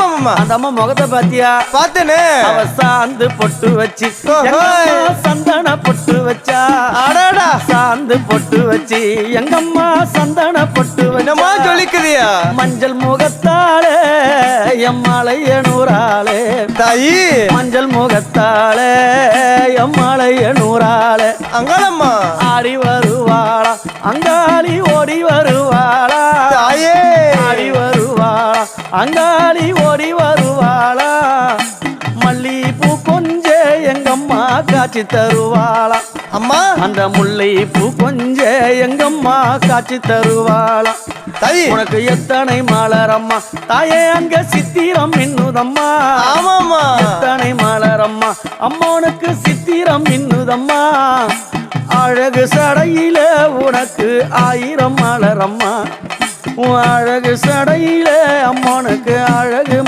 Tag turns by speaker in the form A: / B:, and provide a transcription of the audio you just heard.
A: ஆமா
B: அந்த அம்மா முகத்தை பாத்தியா?
A: பார்த்தேனே.
B: அவ சாந்து பொட்டு வச்சு சந்தன பொட்டு வச்சா.
A: அடடா
B: சாந்து பொட்டு வச்சு எங்கம்மா சந்தன பொட்டு
A: என்னமா சொல்லிக்குதியா?
B: மஞ்சள் முகத்தாலே எம்மாளைய நூறாளே
A: தாயி
B: மஞ்சள் முகத்தாலே எம்மாளைய நூறாளே
A: அங்காளம்மா
B: ஆடி வருவாளா அங்காளி ஓடி வருவாளா
A: தாயே
B: ஆடி வருவாளா அங்காளி ஓடி வருவாளா மல்லிப்பூ கொஞ்ச எங்கம்மா காட்சி தருவாளா
A: அம்மா
B: அந்த முல்லை பூ கொஞ்ச எங்கம்மா காட்சி தருவாளா
A: தாயி
B: உனக்கு எத்தனை மலரம்மா தாயே அங்க சித்திரம் மின்னுதம்மா
A: ஆமாம்மா
B: எத்தனை மலரம்மா அம்மா உனக்கு சித்திரம் மின்னுதம்மா அழகு சடையில உனக்கு 1000 மலரம்மா உன் அழகு சடையில அம்மா உனக்கு அழகு